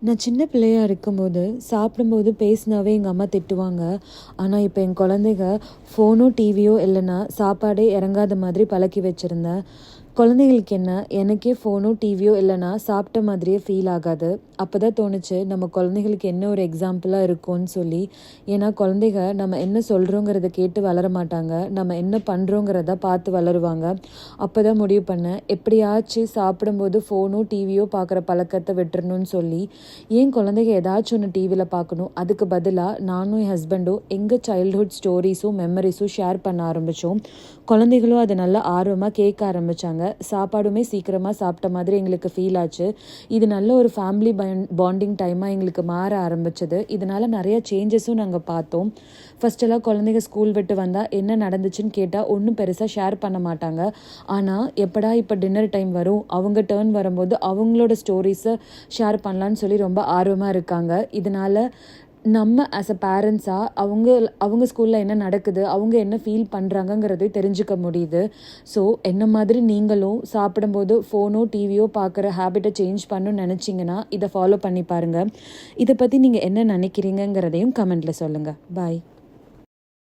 நான் சின்ன பிள்ளையா இருக்கும்போது, சாப்பிடும்போது பேசினாவே எங்க அம்மா திட்டுவாங்க. ஆனா, இப்ப என் குழந்தைக ஃபோனோ, டிவியோ இல்லன்னா சாப்பாடே இறங்காத மாதிரி பழக்கி வச்சிருந்தேன். குழந்தைகளுக்கு என்ன, எனக்கே ஃபோனோ, டிவியோ இல்லன்னா சாப்பிட்ட மாதிரியே ஃபீல் ஆகாது. அப்பதான் தோணுச்சு, நம்ம குழந்தைகளுக்கு என்ன ஒரு எக்ஸாம்பிளா இருக்கோன்னு சொல்லி. ஏன்னா, குழந்தைக நம்ம என்ன சொல்றோங்கிறத கேட்டு வளர மாட்டாங்க. நம்ம என்ன பண்றோங்கிறத பார்த்து வளருவாங்க. அப்பதான் முடிவு பண்ணேன், எப்படியாச்சும் சாப்பிடும்போது ஃபோனோ, டிவியோ பார்க்குற பழக்கத்த விட்டுறணும்னு சொல்லி, என் குழந்தைங்க ஏதாச்சும் ஒன்று டிவியில் பார்க்கணும். அதுக்கு பதிலாக நானும் என் ஹஸ்பண்டும் எங்கள் சைல்ட்ஹுட் ஸ்டோரிஸும் மெமரிஸும் ஷேர் பண்ண ஆரம்பித்தோம். குழந்தைகளும் அதை நல்லா ஆர்வமாக கேட்க ஆரம்பித்தாங்க. சாப்பாடுமே சீக்கிரமாக சாப்பிட்ட மாதிரி எங்களுக்கு ஃபீல் ஆச்சு. இது நல்ல ஒரு ஃபேமிலி பாண்டிங் டைமாக எங்களுக்கு மாற ஆரம்பிச்சது. இதனால் நிறைய சேஞ்சஸும் நாங்கள் பார்த்தோம். ஃபஸ்ட்டெல்லாம் குழந்தைங்க ஸ்கூல் விட்டு வந்தால் என்ன நடந்துச்சுன்னு கேட்டால் ஒன்றும் பெருசாக ஷேர் பண்ண மாட்டாங்க. ஆனால் எப்படா இப்போ டின்னர் டைம் வரும், அவங்க டேர்ன் வரும்போது அவங்களோட ஸ்டோரிஸை ஷேர் பண்ணலான்னு சொல்லி ரொம்ப ஆர்வமாக இருக்காங்க. இதனால் நம்ம ஆஸ் அ பேரண்ட்ஸாக அவங்க ஸ்கூலில் என்ன நடக்குது, அவங்க என்ன ஃபீல் பண்ணுறாங்கங்கிறதையும் தெரிஞ்சுக்க முடியுது. ஸோ என்ன மாதிரி நீங்களும் சாப்பிடும்போது ஃபோனோ டிவியோ பார்க்குற ஹேபிட்டை சேஞ்ச் பண்ணணும்னு நினச்சிங்கன்னா இதை ஃபாலோ பண்ணி பாருங்கள். இதை பற்றி நீங்கள் என்ன நினைக்கிறீங்கிறதையும் கமெண்ட்டில் சொல்லுங்கள். பாய்.